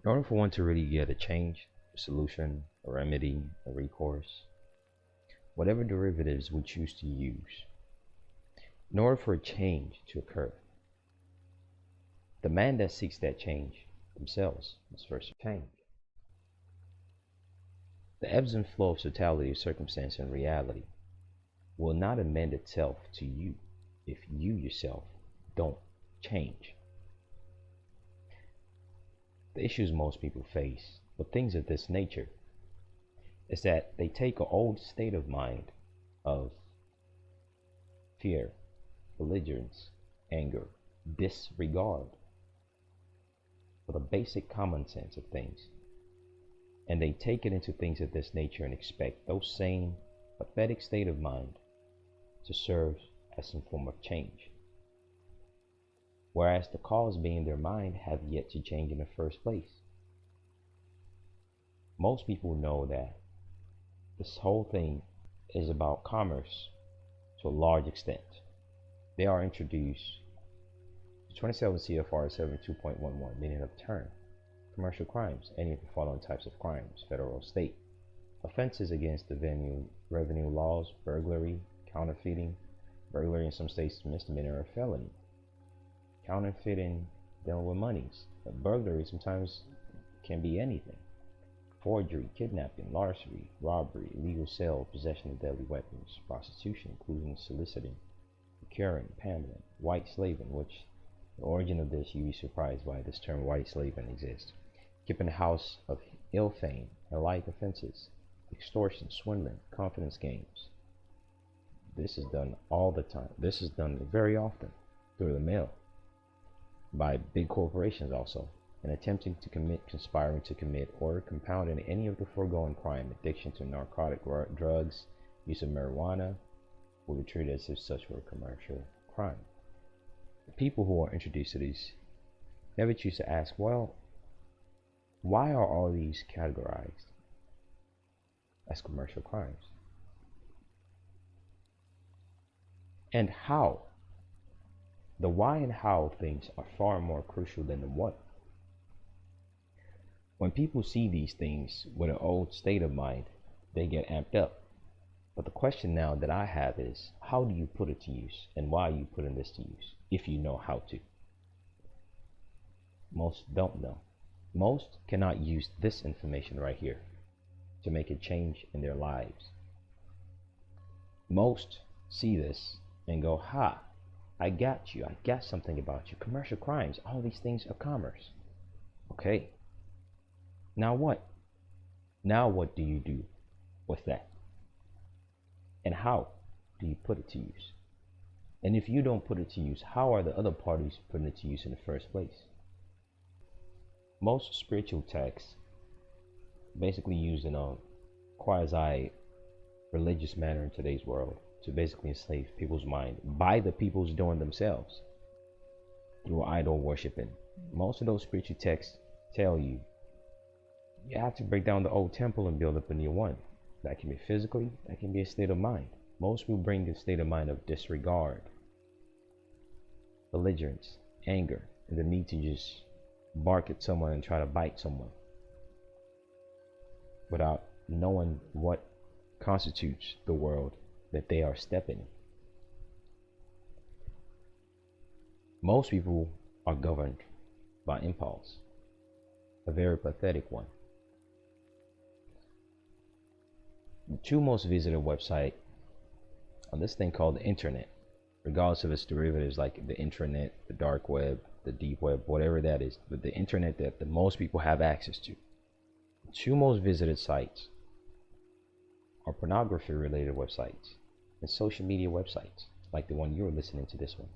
In order for one to really get a change, a solution, a remedy, a recourse, whatever derivatives we choose to use, in order for a change to occur, the man that seeks that change themselves must first change. The ebbs and flow of totality of circumstance and reality will not amend itself to you if you yourself don't change. The issues most people face with things of this nature is that they take an old state of mind of fear, belligerence, anger, disregard for the basic common sense of things, and they take it into things of this nature and expect those same pathetic state of mind to serve as some form of change, whereas the cause being their mind have yet to change in the first place. Most people know that this whole thing is about commerce to a large extent. They are introduced to 27 CFR 72.11, meaning of term. Commercial crimes, any of the following types of crimes, federal or state. Offenses against the revenue laws, burglary, counterfeiting. Burglary in some states is misdemeanor or felony. Counterfeiting, dealing with monies. But burglary sometimes can be anything. Forgery, kidnapping, larceny, robbery, illegal sale, possession of deadly weapons, prostitution, including soliciting, procuring, pandering, white slaving, which the origin of this, you'd be surprised why this term white slaving exists. Keeping the house of ill fame and like offenses, extortion, swindling, confidence games. This is done all the time. This is done very often through the mail by big corporations also, and attempting to commit, conspiring to commit, or compounding any of the foregoing crime, addiction to narcotic drugs, use of marijuana, will be treated as if such were a commercial crime. The people who are introduced to these never choose to ask, well, why are all these categorized as commercial crimes? And how? The why and how things are far more crucial than the what. When people see these things with an old state of mind, they get amped up. But the question now that I have is, how do you put it to use, and why are you putting this to use, if you know how to? Most don't know. Most cannot use this information right here to make a change in their lives. Most see this and go, ha, I got you. I got something about you. Commercial crimes, all these things are commerce. Okay. Now what? Now what do you do with that? And how do you put it to use? And if you don't put it to use, how are the other parties putting it to use in the first place? Most spiritual texts basically used in a quasi-religious manner in today's world to basically enslave people's mind by the people's doing themselves through idol worshiping. Most of those spiritual texts tell you you have to break down the old temple and build up a new one. That can be physically, that can be a state of mind. Most people bring a state of mind of disregard, belligerence, anger, and the need to just bark at someone and try to bite someone without knowing what constitutes the world that they are stepping in. Most people are governed by impulse, a very pathetic one. The two most visited website on this thing called the internet, regardless of its derivatives like the intranet, the dark web, the deep web, whatever that is, but the internet that the most people have access to. The two most visited sites are pornography related websites and social media websites like the one you're listening to this one.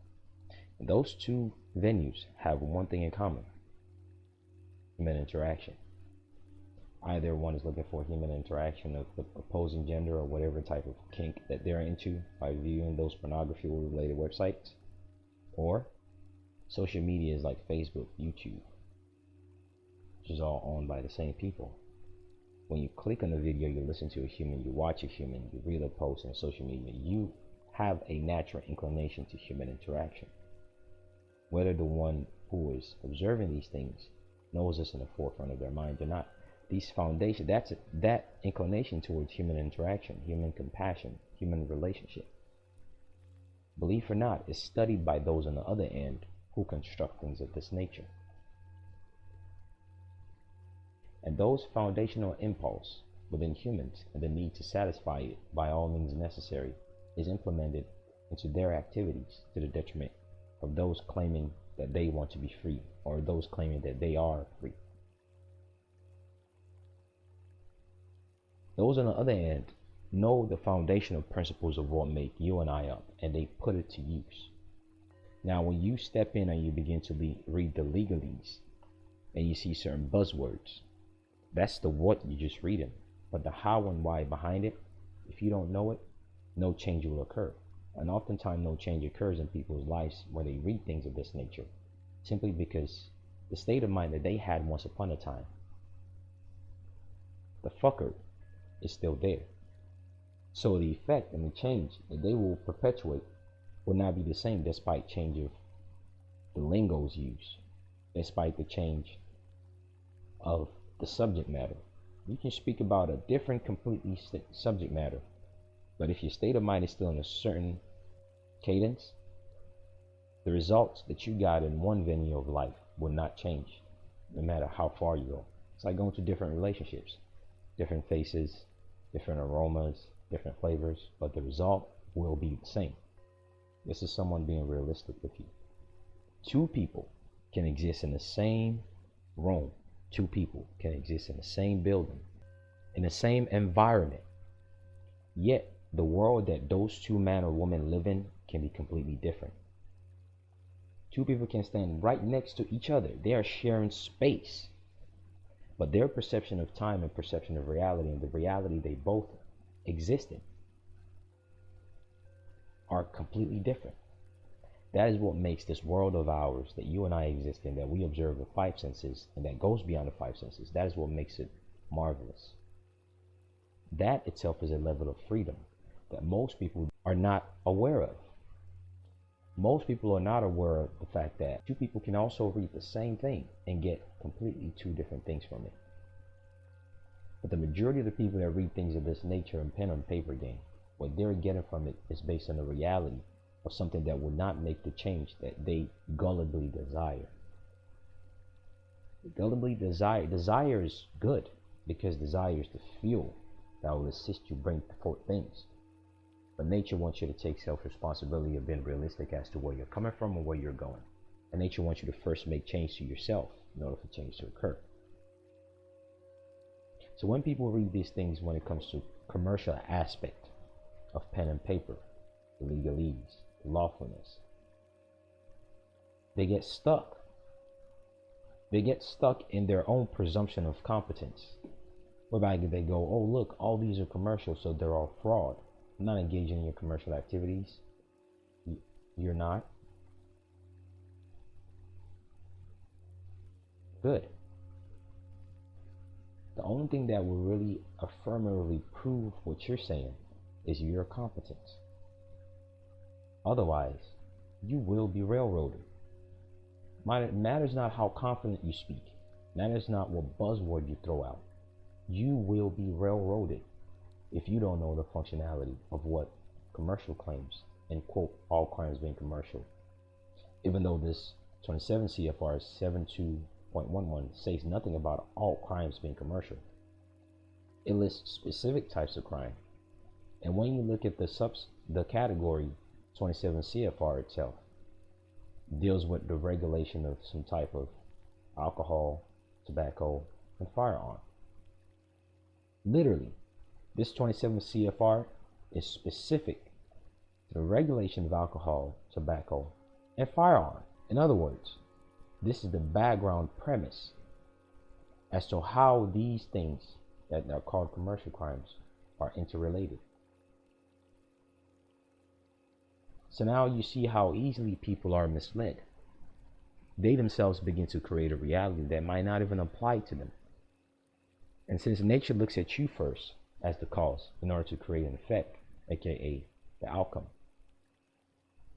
And those two venues have one thing in common: human interaction. Either one is looking for human interaction of the opposing gender or whatever type of kink that they're into by viewing those pornography related websites, or social media is like Facebook, YouTube, which is all owned by the same people. When you click on a video, you listen to a human, you watch a human, you read a post on social media, you have a natural inclination to human interaction. Whether the one who is observing these things knows us in the forefront of their mind. They're not these foundations. That inclination towards human interaction, human compassion, human relationship. Belief or not, is studied by those on the other end who construct things of this nature. And those foundational impulse within humans and the need to satisfy it by all means necessary is implemented into their activities to the detriment of those claiming that they want to be free or those claiming that they are free. Those on the other end know the foundational principles of what make you and I up, and they put it to use. Now, when you step in and you begin to read the legalese and you see certain buzzwords, that's the what you're just reading. But the how and why behind it, if you don't know it, no change will occur. And oftentimes no change occurs in people's lives when they read things of this nature, simply because the state of mind that they had once upon a time, the fucker, is still there. So the effect and the change that they will perpetuate will not be the same despite change of the lingos used, despite the change of the subject matter. You can speak about a different completely subject matter, but if your state of mind is still in a certain cadence, the results that you got in one venue of life will not change, no matter how far you go. It's like going to different relationships, different faces, different aromas, different flavors, but the result will be the same. This is someone being realistic with you. Two people can exist in the same room. Two people can exist in the same building, in the same environment, yet the world that those two men or women live in can be completely different. Two people can stand right next to each other. They are sharing space, but their perception of time and perception of reality and the reality they both exist in are completely different. That is what makes this world of ours that you and I exist in, that we observe the five senses and that goes beyond the five senses. That is what makes it marvelous. That itself is a level of freedom that most people are not aware of. Most people are not aware of the fact that two people can also read the same thing and get completely two different things from it. But the majority of the people that read things of this nature in pen and paper game, what they're getting from it is based on the reality of something that will not make the change that they gullibly desire. Gullibly desire is good, because desire is the fuel that will assist you bring forth things. But nature wants you to take self-responsibility of being realistic as to where you're coming from and where you're going. And nature wants you to first make change to yourself in order for change to occur. So when people read these things when it comes to commercial aspect of pen and paper, the legalese, the lawfulness, they get stuck. They get stuck in their own presumption of competence, whereby they go, oh look, all these are commercial, so they're all fraud. I'm not engaging in your commercial activities. You're not. Good. The only thing that will really affirmatively prove what you're saying is your competence. Otherwise, you will be railroaded. It matters not how confident you speak. It matters not what buzzword you throw out. You will be railroaded if you don't know the functionality of what commercial claims, and quote, all crimes being commercial. Even though this 27 CFR 72.11 says nothing about all crimes being commercial. It lists specific types of crime. And when you look at the category 27 CFR itself, deals with the regulation of some type of alcohol, tobacco, and firearm. Literally, this 27 CFR is specific to the regulation of alcohol, tobacco, and firearm. In other words, this is the background premise as to how these things that are called commercial crimes are interrelated. So now you see how easily people are misled. They themselves begin to create a reality that might not even apply to them. And since nature looks at you first as the cause in order to create an effect, aka the outcome,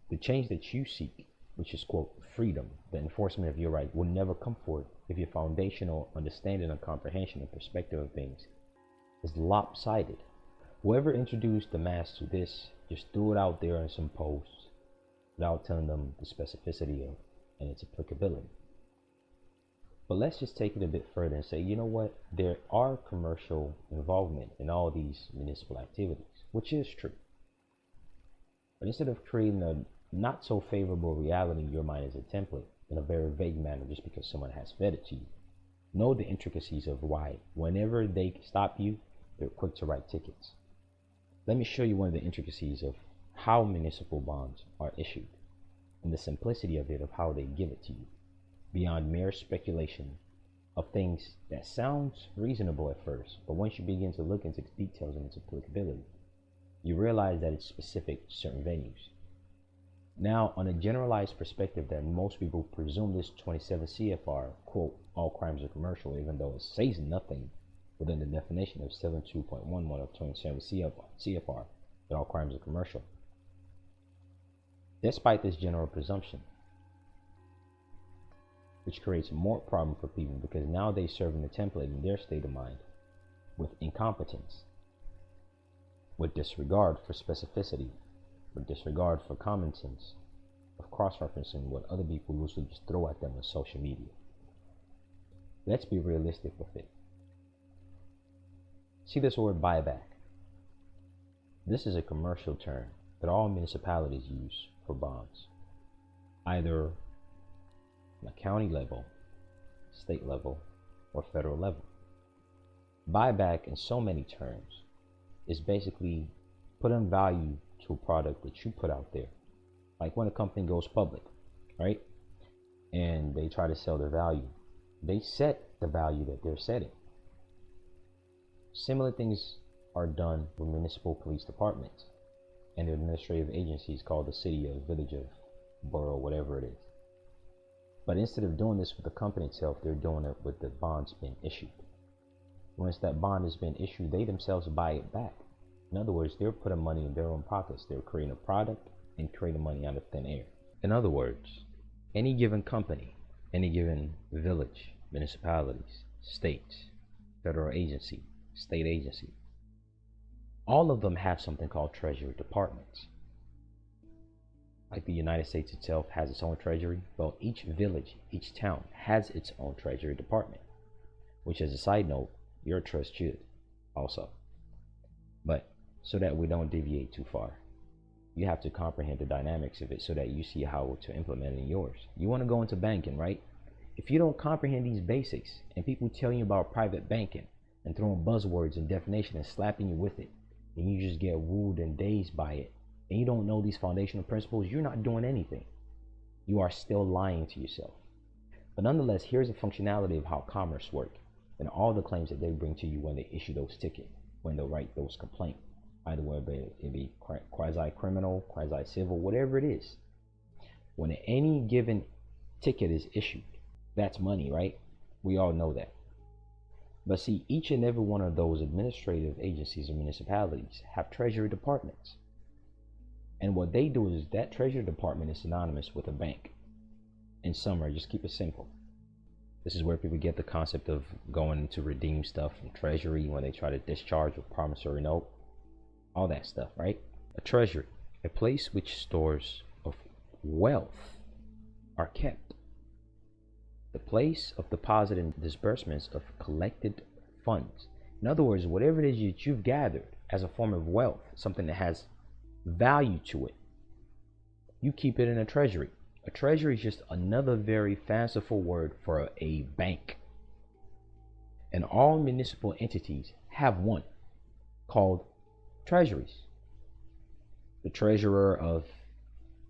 the change that you seek, which is quote freedom, the enforcement of your right, will never come forth if your foundational understanding and comprehension and perspective of things is lopsided. Whoever introduced the mass to this just threw it out there in some posts without telling them the specificity of and its applicability. But let's just take it a bit further and say, you know what? There are commercial involvement in all these municipal activities, which is true. But instead of creating a not so favorable reality in your mind as a template in a very vague manner just because someone has fed it to you, know the intricacies of why whenever they stop you, they're quick to write tickets. Let me show you one of the intricacies of how municipal bonds are issued and the simplicity of it, of how they give it to you, beyond mere speculation of things that sounds reasonable at first, but once you begin to look into the details and its applicability, you realize that it's specific to certain venues. Now, on a generalized perspective that most people presume this 27 CFR, quote, all crimes are commercial, even though it says nothing within the definition of 72.11 of 27 CFR that all crimes are commercial. Despite this general presumption, which creates more problem for people because now they serve in the template in their state of mind with incompetence, with disregard for specificity, with disregard for common sense, of cross-referencing what other people loosely just throw at them on social media. Let's be realistic with it. See this word buyback. This is a commercial term that all municipalities use for bonds, either on a county level, state level, or federal level. Buyback, in so many terms, is basically putting value to a product that you put out there. Like when a company goes public, right? And they try to sell their value. They set the value that they're setting. Similar things are done with municipal police departments and administrative agencies called the city or village of borough, whatever it is. But instead of doing this with the company itself, they're doing it with the bonds being issued. Once that bond has been issued, they themselves buy it back. In other words, they're putting money in their own pockets. They're creating a product and creating money out of thin air. In other words, any given company, any given village, municipalities, states, federal agency, state agency, all of them have something called treasury departments. Like the United States itself has its own treasury, well, each village, each town has its own treasury department, which, as a side note, your trust should also. But so that we don't deviate too far, you have to comprehend the dynamics of it so that you see how to implement it in yours. You want to go into banking, right? If you don't comprehend these basics and people tell you about private banking and throwing buzzwords and definition and slapping you with it, and you just get ruled and dazed by it, and you don't know these foundational principles, you're not doing anything. You are still lying to yourself. But nonetheless, here's the functionality of how commerce works and all the claims that they bring to you when they issue those tickets, when they write those complaints, either whether it be quasi-criminal, quasi-civil, whatever it is. When any given ticket is issued, that's money, right? We all know that. But see, each and every one of those administrative agencies and municipalities have treasury departments. And what they do is that treasury department is synonymous with a bank. In summary, just keep it simple. This is where people get the concept of going to redeem stuff from treasury when they try to discharge a promissory note. All that stuff, right? A treasury, a place which stores of wealth are kept. The place of deposit and disbursements of collected funds. In other words, whatever it is that you've gathered as a form of wealth, something that has value to it, you keep it in a treasury. A treasury is just another very fanciful word for a bank. And all municipal entities have one called treasuries. The treasurer of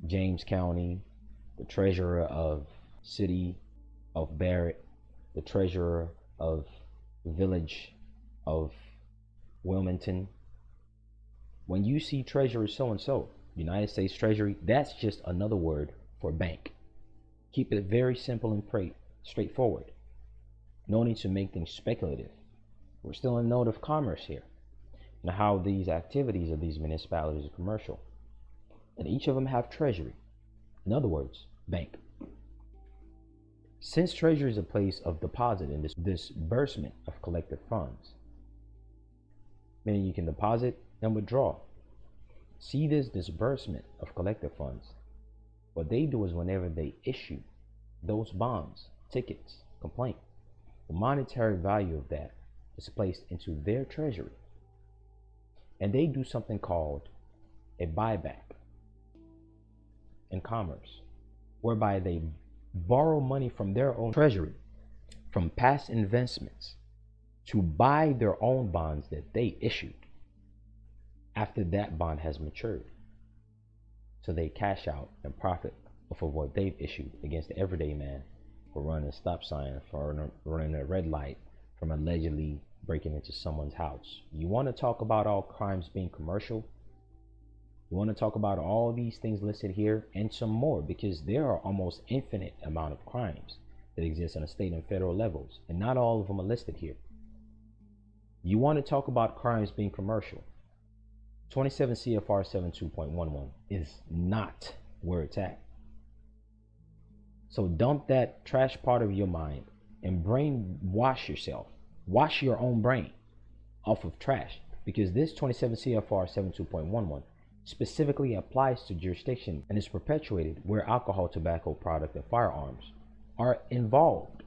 James County, the treasurer of City of Barrett, the treasurer of Village of Wilmington. When you see treasurer so-and-so, United States Treasury, that's just another word for bank. Keep it very simple and straightforward. No need to make things speculative. We're still in note of commerce here and how these activities of these municipalities are commercial. And each of them have treasury. In other words, bank. Since Treasury is a place of deposit and disbursement of collective funds, meaning you can deposit and withdraw. See this disbursement of collective funds. What they do is whenever they issue those bonds, tickets, complaint, the monetary value of that is placed into their treasury. And they do something called a buyback in commerce, whereby they borrow money from their own treasury, from past investments, to buy their own bonds that they issued after that bond has matured. So they cash out and profit off of what they've issued against the everyday man for running a stop sign, for running a red light, from allegedly breaking into someone's house. You want to talk about all crimes being commercial? You want to talk about all these things listed here and some more, because there are almost infinite amount of crimes that exist on a state and federal levels, and not all of them are listed here. You want to talk about crimes being commercial? 27 CFR 72.11 is not where it's at. So dump that trash part of your mind and brainwash yourself. Wash your own brain off of trash, because this 27 CFR 72.11 specifically applies to jurisdiction and is perpetuated where alcohol, tobacco product, and firearms are involved.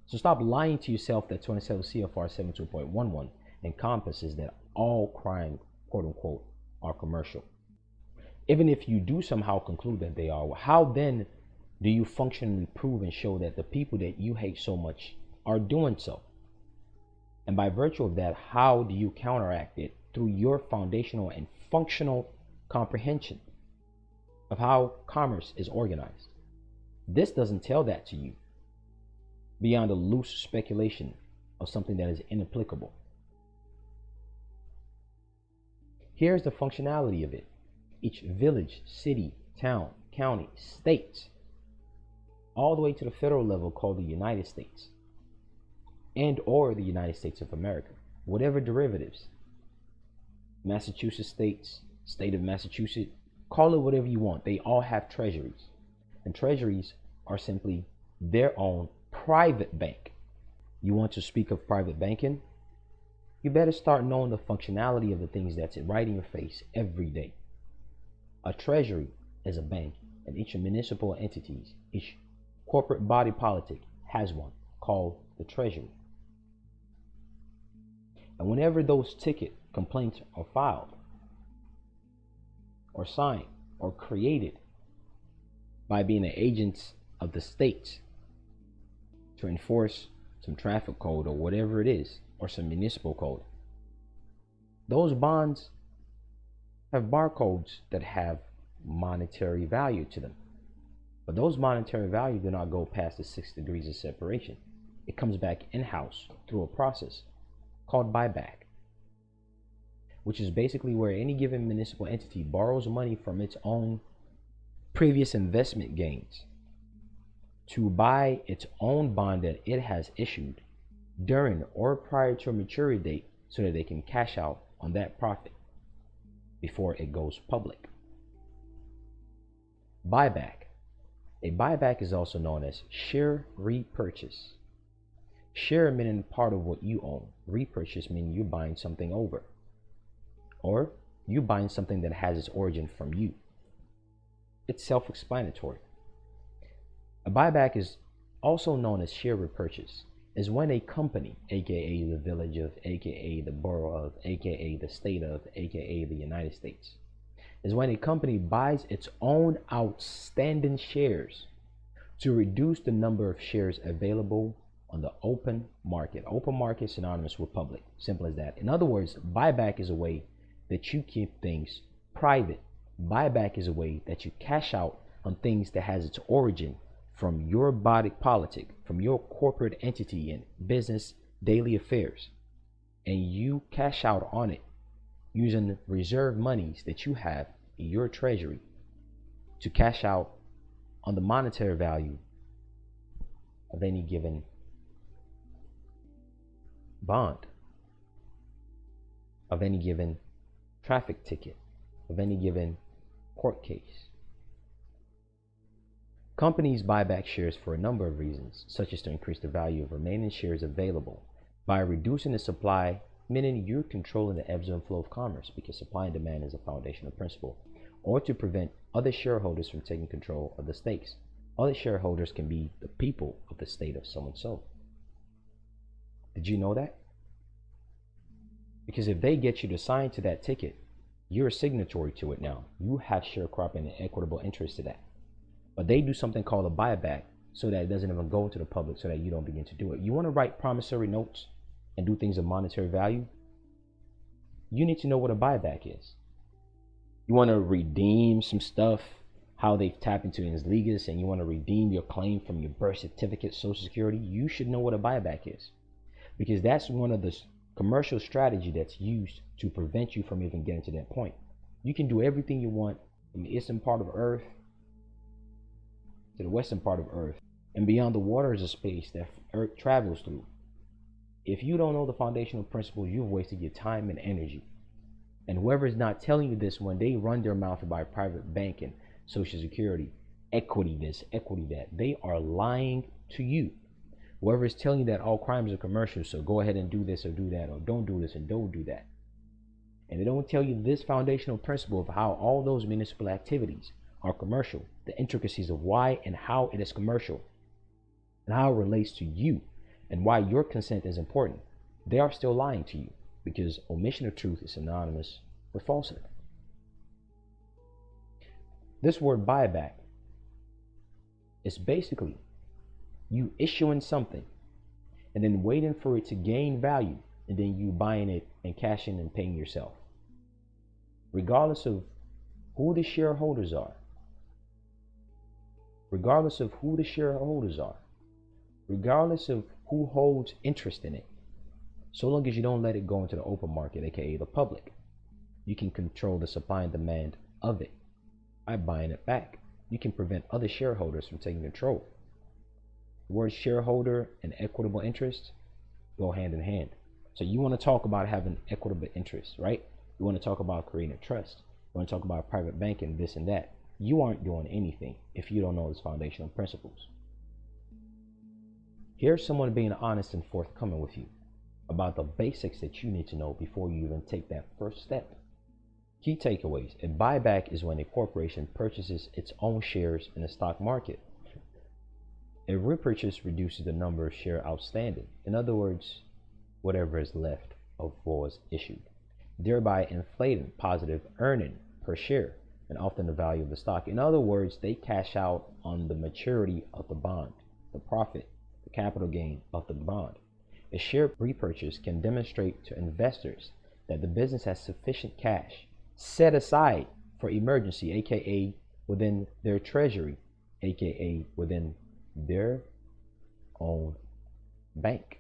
So stop lying to yourself that 27 CFR 72.11 encompasses that all crime, quote unquote, are commercial. Even if you do somehow conclude that they are, how then do you functionally prove and show that the people that you hate so much are doing so? And by virtue of that, how do you counteract it? Through your foundational and functional comprehension of how commerce is organized. This doesn't tell that to you beyond a loose speculation of something that is inapplicable. Here's the functionality of it. Each village, city, town, county, state, all the way to the federal level, called the United States and or the United States of America, whatever derivatives, Massachusetts states, state of Massachusetts, call it whatever you want. They all have treasuries, and treasuries are simply their own private bank. You want to speak of private banking? You better start knowing the functionality of the things that's right in your face every day. A treasury is a bank, and each municipal entities, each corporate body politic has one called the treasury. And whenever those ticket complaints are filed or signed or created by being the agents of the states to enforce some traffic code or whatever it is, or some municipal code, those bonds have barcodes that have monetary value to them. But those monetary value do not go past the 6 degrees of separation. It comes back in-house through a process called BuyBack, which is basically where any given municipal entity borrows money from its own previous investment gains to buy its own bond that it has issued during or prior to a maturity date, so that they can cash out on that profit before it goes public. Buyback. A buyback is also known as share repurchase. Share meaning part of what you own. Repurchase meaning you're buying something over, or you buying something that has its origin from you. It's self-explanatory. A buyback is also known as share repurchase. Is when a company, aka the village of, aka the borough of, aka the state of, aka the United States, is when a company buys its own outstanding shares to reduce the number of shares available on the open market. Open market is synonymous with public. Simple as that. In other words, buyback is a way that you keep things private. Buyback is a way that you cash out on things that has its origin from your body politic, from your corporate entity and business daily affairs, and you cash out on it using reserve monies that you have in your treasury to cash out on the monetary value of any given bond, of any given traffic ticket, of any given court case. Companies buy back shares for a number of reasons, such as to increase the value of remaining shares available by reducing the supply, meaning you're controlling the ebbs and flow of commerce because supply and demand is a foundational principle, or to prevent other shareholders from taking control of the stakes. Other shareholders can be the people of the state of so and so. Did you know that? Because if they get you to sign to that ticket, you're a signatory to it now. You have sharecropping and equitable interest to that. But they do something called a buyback so that it doesn't even go to the public so that you don't begin to do it. You want to write promissory notes and do things of monetary value? You need to know what a buyback is. You want to redeem some stuff, how they've tapped into ins legis, and you want to redeem your claim from your birth certificate, Social Security, you should know what a buyback is. Because that's one of the commercial strategy that's used to prevent you from even getting to that point. You can do everything you want from the eastern part of Earth to the western part of Earth and beyond the waters of space that Earth travels through. If you don't know the foundational principles, you've wasted your time and energy. And whoever is not telling you this when they run their mouth about private banking, Social Security, equity this, equity that, they are lying to you. Whoever is telling you that all crimes are commercial, so go ahead and do this or do that, or don't do this and don't do that. And they don't tell you this foundational principle of how all those municipal activities are commercial, the intricacies of why and how it is commercial, and how it relates to you, and why your consent is important. They are still lying to you, because omission of truth is synonymous with falsehood. This word buyback is basically you issuing something and then waiting for it to gain value, and then you buying it and cashing and paying yourself. Regardless of who the shareholders are, regardless of who holds interest in it, so long as you don't let it go into the open market, aka the public, you can control the supply and demand of it by buying it back. You can prevent other shareholders from taking control. The word shareholder and equitable interest go hand in hand. So you want to talk about having equitable interest, right? You want to talk about creating trust. You want to talk about private banking, this and that. You aren't doing anything if you don't know these foundational principles. Here's someone being honest and forthcoming with you about the basics that you need to know before you even take that first step. Key takeaways. A buyback is when a corporation purchases its own shares in the stock market. A repurchase reduces the number of shares outstanding. In other words, whatever is left of what was issued, thereby inflating positive earning per share and often the value of the stock. In other words, they cash out on the maturity of the bond, the profit, the capital gain of the bond. A share repurchase can demonstrate to investors that the business has sufficient cash set aside for emergency, aka within their treasury, aka within their own bank.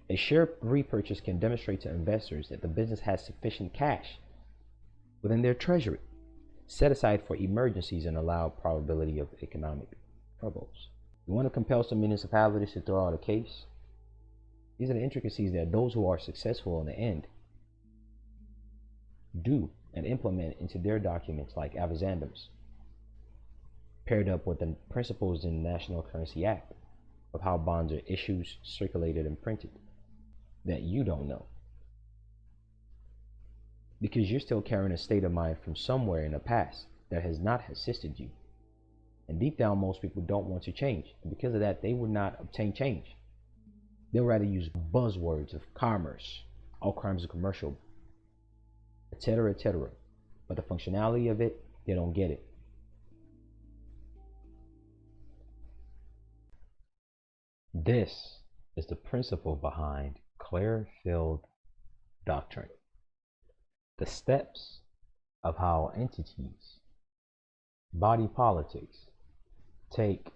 A share repurchase can demonstrate to investors that the business has sufficient cash within their treasury set aside for emergencies and allow probability of economic troubles. You want to compel some municipalities to throw out a case? These are the intricacies that those who are successful in the end do and implement into their documents like addendums, paired up with the principles in the National Currency Act of how bonds are issued, circulated, and printed that you don't know. Because you're still carrying a state of mind from somewhere in the past that has not assisted you. And deep down, most people don't want to change. And because of that, they would not obtain change. They'll rather use buzzwords of commerce, all crimes are commercial, etc., etc. But the functionality of it, they don't get it. This is the principle behind Clearfield Doctrine. The steps of how entities, body politics, take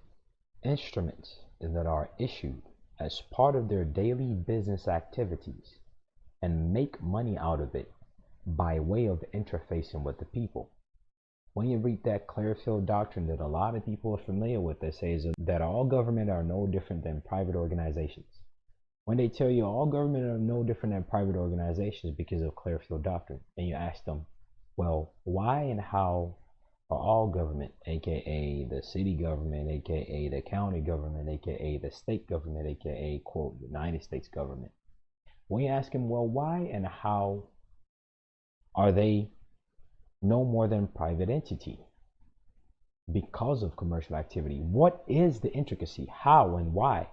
instruments that are issued as part of their daily business activities and make money out of it by way of interfacing with the people. When you read that Clearfield Doctrine that a lot of people are familiar with, that says that all government are no different than private organizations. When they tell you all government are no different than private organizations because of Clearfield Doctrine, and you ask them, well, why and how or all government, aka the city government, aka the county government, aka the state government, aka quote United States government. When you ask him, well, why and how are they no more than private entity? Because of commercial activity. What is the intricacy? How and why?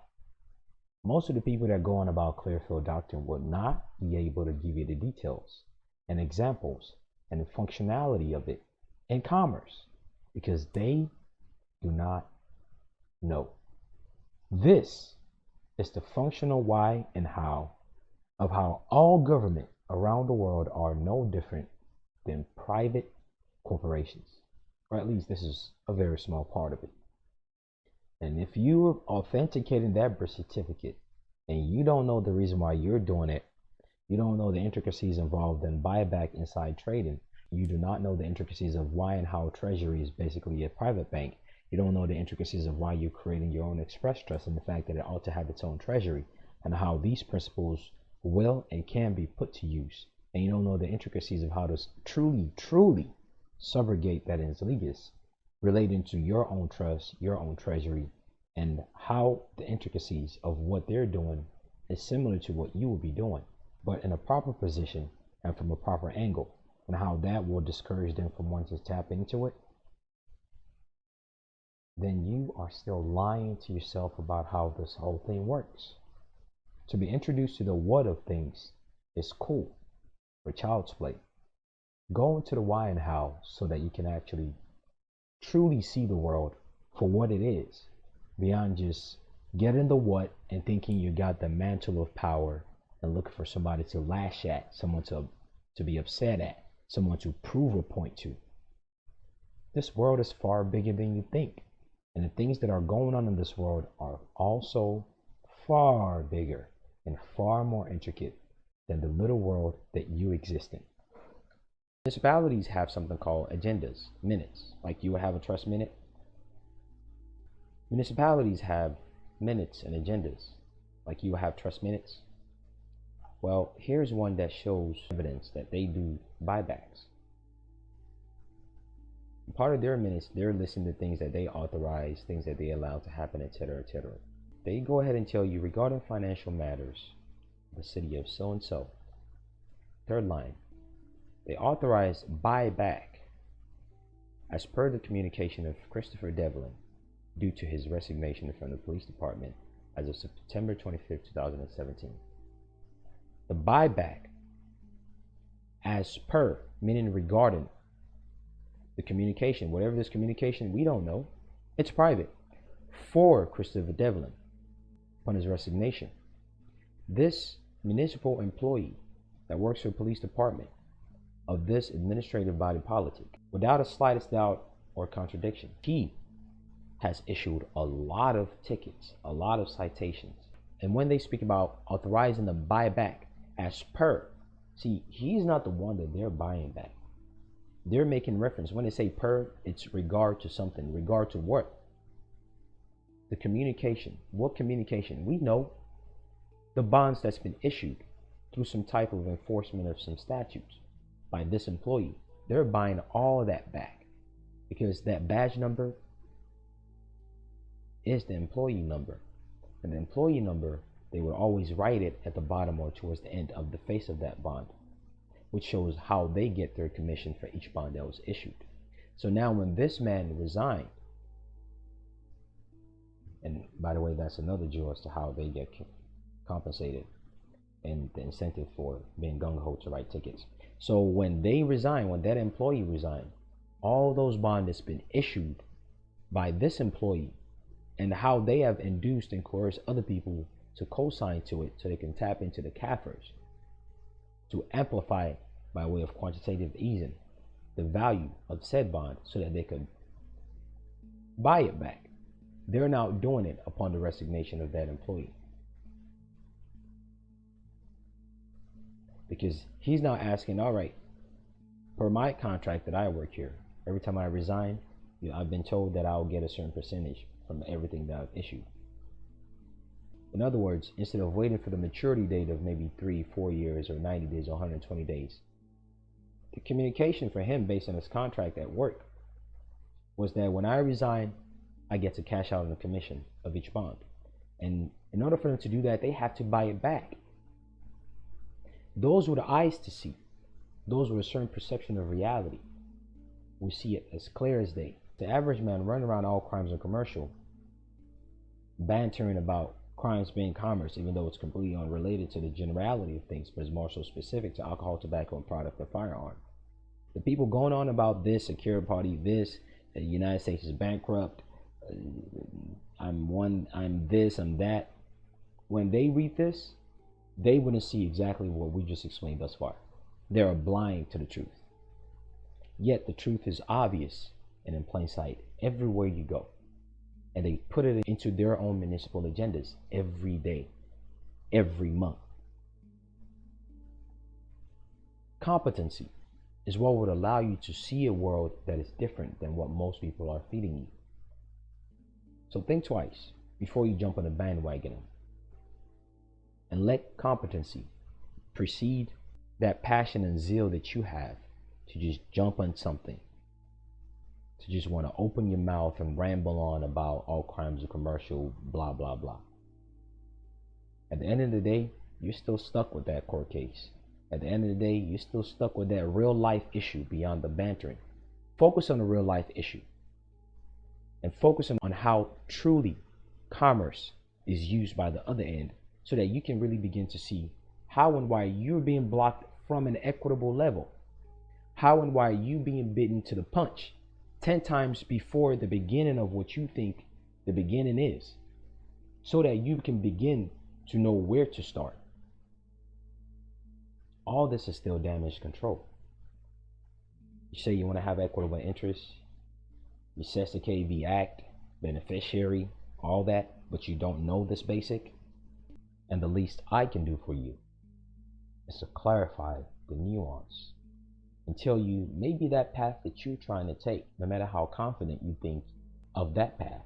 Most of the people that go on about Clearfield Doctrine will not be able to give you the details and examples and the functionality of it in commerce, because they do not know. This is the functional why and how of how all government around the world are no different than private corporations, or at least this is a very small part of it. And if you're authenticating that birth certificate and you don't know the reason why you're doing it, you don't know the intricacies involved in buyback inside trading, you do not know the intricacies of why and how Treasury is basically a private bank, you don't know the intricacies of why you're creating your own express trust and the fact that it ought to have its own treasury, and how these principles will and can be put to use, and you don't know the intricacies of how to truly subrogate that in legis relating to your own trust, your own treasury, and how the intricacies of what they're doing is similar to what you will be doing, but in a proper position and from a proper angle, and how that will discourage them from wanting to tap into it, then you are still lying to yourself about how this whole thing works. To be introduced to the what of things is cool for child's play. Go into the why and how so that you can actually truly see the world for what it is, beyond just getting the what and thinking you got the mantle of power and looking for somebody to lash at, someone to be upset at, someone to prove a point to. This world is far bigger than you think, and the things that are going on in this world are also far bigger and far more intricate than the little world that you exist in. Municipalities have something called agendas, minutes, like you would have a trust minute. Municipalities have minutes and agendas, like you would have trust minutes. Well, here's one that shows evidence that they do buybacks. Part of their minutes, they're listing the things that they authorize, things that they allow to happen, etc., etc. They go ahead and tell you regarding financial matters, the city of so-and-so. Third line, they authorize buyback as per the communication of Christopher Devlin due to his resignation from the police department as of September 25th, 2017. The buyback as per, meaning regarding the communication, whatever this communication, we don't know, it's private, for Christopher Devlin upon his resignation. This municipal employee that works for the police department of this administrative body politic, without a slightest doubt or contradiction, he has issued a lot of tickets, a lot of citations. And when they speak about authorizing the buyback as per, see, he's not the one that they're buying back. They're making reference. When they say per, it's regard to something. Regard to what? The communication. What communication? We know the bonds that's been issued through some type of enforcement of some statutes by this employee. They're buying all of that back because that badge number is the employee number. And the employee number, they would always write it at the bottom or towards the end of the face of that bond, which shows how they get their commission for each bond that was issued. So now when this man resigned, and by the way, that's another jewel as to how they get compensated and the incentive for being gung-ho to write tickets. So when they resign, when that employee resigned, all those bonds that's been issued by this employee and how they have induced and coerced other people to co-sign to it so they can tap into the CAFRs to amplify by way of quantitative easing the value of said bond so that they could buy it back. They're now doing it upon the resignation of that employee. Because he's now asking, all right, per my contract that I work here, every time I resign, I've been told that I'll get a certain percentage from everything that I've issued. In other words, instead of waiting for the maturity date of maybe 3-4 years or 90 days or 120 days, the communication for him based on his contract at work was that when I resign, I get to cash out on the commission of each bond. And in order for them to do that, they have to buy it back. Those were the eyes to see. Those were a certain perception of reality. We see it as clear as day. The average man running around all crimes and commercial, bantering about crimes being commerce, even though it's completely unrelated to the generality of things, but is more so specific to alcohol, tobacco, and product or firearm. The people going on about this, secure party, this, the United States is bankrupt, I'm this, I'm that. When they read this, they wouldn't see exactly what we just explained thus far. They're blind to the truth. Yet the truth is obvious and in plain sight everywhere you go. And they put it into their own municipal agendas every day, every month. Competency is what would allow you to see a world that is different than what most people are feeding you. So think twice before you jump on the bandwagon, and let competency precede that passion and zeal that you have to just jump on something, to just want to open your mouth and ramble on about all crimes are commercial, blah, blah, blah. At the end of the day, you're still stuck with that court case. At the end of the day, you're still stuck with that real life issue beyond the bantering. Focus on the real life issue. And focus on how truly commerce is used by the other end, so that you can really begin to see how and why you're being blocked from an equitable level. How and why you being bitten to the punch 10 times before the beginning of what you think the beginning is, so that you can begin to know where to start. All this is still damage control. You say you want to have equitable interests, necessitate the act, beneficiary, all that, but you don't know this basic. And the least I can do for you is to clarify the nuance and tell you maybe that path that you're trying to take, no matter how confident you think of that path,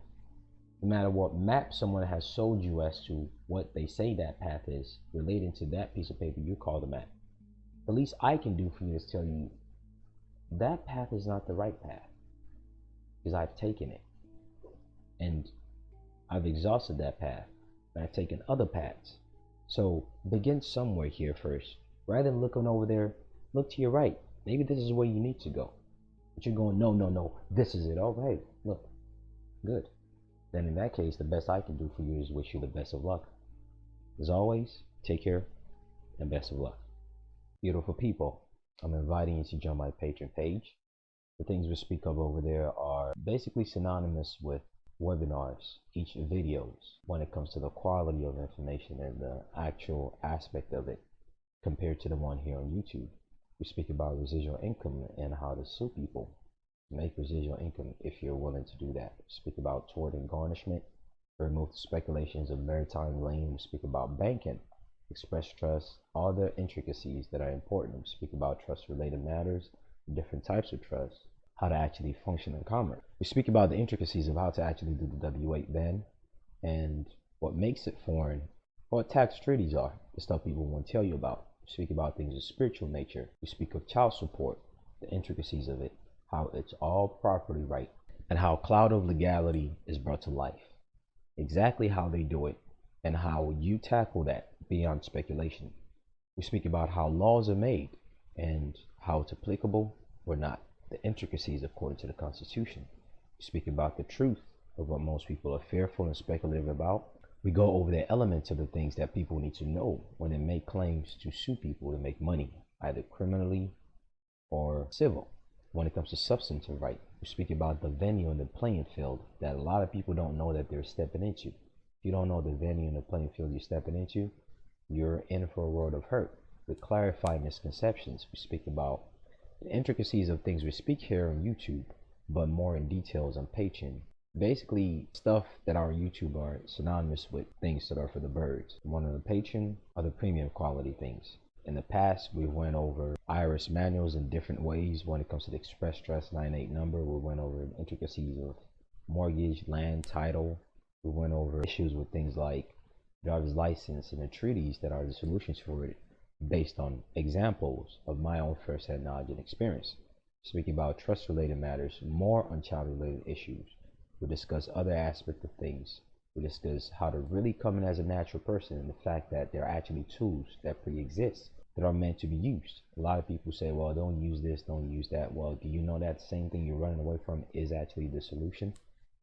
no matter what map someone has sold you as to what they say that path is relating to that piece of paper you call the map, the least I can do for you is tell you that path is not the right path, because I've taken it and I've exhausted that path, and I've taken other paths. So begin somewhere here first. Rather than looking over there, look to your right. Maybe this is where you need to go. But you're going, no, this is it. Oh, hey, look, good. Then in that case, the best I can do for you is wish you the best of luck. As always, take care and best of luck. Beautiful people, I'm inviting you to join my Patreon page. The things we speak of over there are basically synonymous with webinars, each videos, when it comes to the quality of information and the actual aspect of it compared to the one here on YouTube. We speak about residual income and how to sue people to make residual income if you're willing to do that. We speak about tort and garnishment, remove the speculations of maritime lien. We speak about banking, express trust, all the intricacies that are important. We speak about trust related matters, different types of trust, how to actually function in commerce. We speak about the intricacies of how to actually do the W8 ban and what makes it foreign, what tax treaties are, the stuff people won't tell you about. We speak about things of spiritual nature. We speak of child support, the intricacies of it, how it's all property right, and how cloud of legality is brought to life. Exactly how they do it and how you tackle that beyond speculation. We speak about how laws are made and how it's applicable or not, the intricacies according to the Constitution. We speak about the truth of what most people are fearful and speculative about. We go over the elements of the things that people need to know when they make claims to sue people to make money, either criminally or civil. When it comes to substantive right, we speak about the venue and the playing field that a lot of people don't know that they're stepping into. If you don't know the venue and the playing field you're stepping into, you're in for a world of hurt. We clarify misconceptions. We speak about the intricacies of things we speak here on YouTube, but more in details on Patreon. Basically, stuff that are on YouTube are synonymous with things that are for the birds. One on the Patreon are the premium quality things. In the past, we went over IRS manuals in different ways when it comes to the Express Trust 98 number. We went over the intricacies of mortgage, land, title. We went over issues with things like driver's license and the treaties that are the solutions for it based on examples of my own first-hand knowledge and experience. speaking about trust-related matters, more on child-related issues. We discuss other aspects of things. We discuss how to really come in as a natural person and the fact that there are actually tools that pre-exist that are meant to be used. A lot of people say, well, don't use this, don't use that. Well, do you know that same thing you're running away from is actually the solution?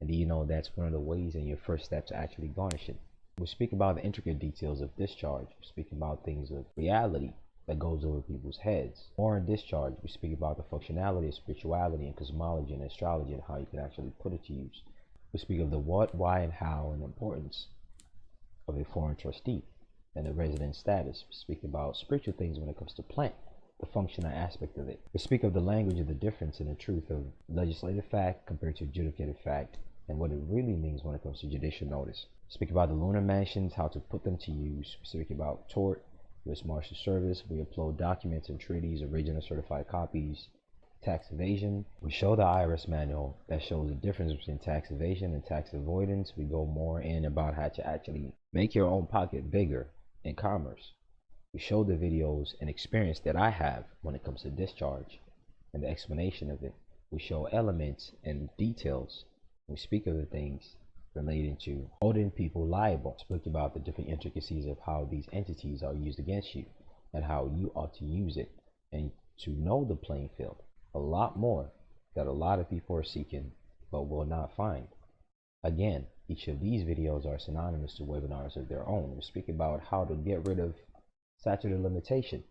And do you know that's one of the ways and your first step to actually garnish it? We speak about the intricate details of discharge. We speak about things of reality that goes over people's heads. More in discharge, we speak about the functionality of spirituality and cosmology and astrology and how you can actually put it to use. We speak of the what, why, and how, and the importance of a foreign trustee and the resident status. We speak about spiritual things when it comes to plant, the functional aspect of it. We speak of the language of the difference and the truth of legislative fact compared to adjudicative fact and what it really means when it comes to judicial notice. We speak about the lunar mansions, how to put them to use. We speak about tort, U.S. Marshal Service. We upload documents and treaties, original certified copies. Tax evasion. We show the IRS manual that shows the difference between tax evasion and tax avoidance. We go more in about how to actually make your own pocket bigger in commerce. We show the videos and experience that I have when it comes to discharge and the explanation of it. We show elements and details. We speak of the things relating to holding people liable. Speak about the different intricacies of how these entities are used against you and how you ought to use it and to know the playing field. A lot more that a lot of people are seeking but will not find. Again, each of these videos are synonymous to webinars of their own. We speak about how to get rid of statute of limitation.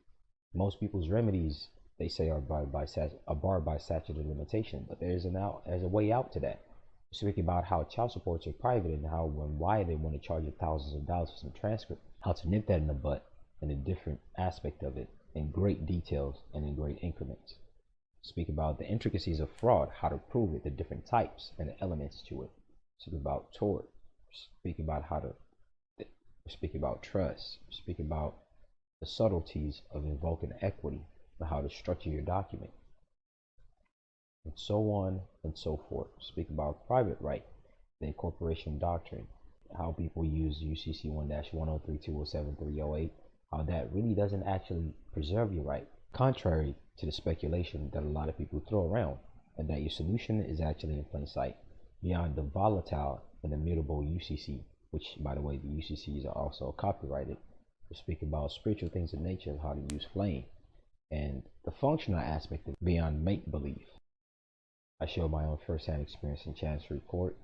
Most people's remedies, they say, are barred by statute of limitation, but there's a way out to that. We speak about how child supports are private and how and why they want to charge you thousands of dollars for some transcript, how to nip that in the butt, and a different aspect of it in great details and in great increments. Speak about the intricacies of fraud, how to prove it, the different types and the elements to it. Speak about tort. Speak about speak about trust. Speak about the subtleties of invoking equity and how to structure your document, and so on and so forth. Speak about private right, the incorporation doctrine, how people use UCC 1-103207-308, how that really doesn't actually preserve your right, contrary to the speculation that a lot of people throw around, and that your solution is actually in plain sight beyond the volatile and immutable UCC, which, by the way, the UCCs are also copyrighted. We speak about spiritual things in nature, how to use flame, and the functional aspect of beyond make-believe. I show my own first-hand experience in Chancery Court,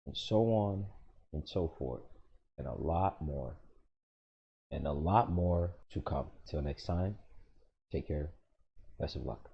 and so on and so forth, and a lot more to come. Till next time, take care. Best of luck.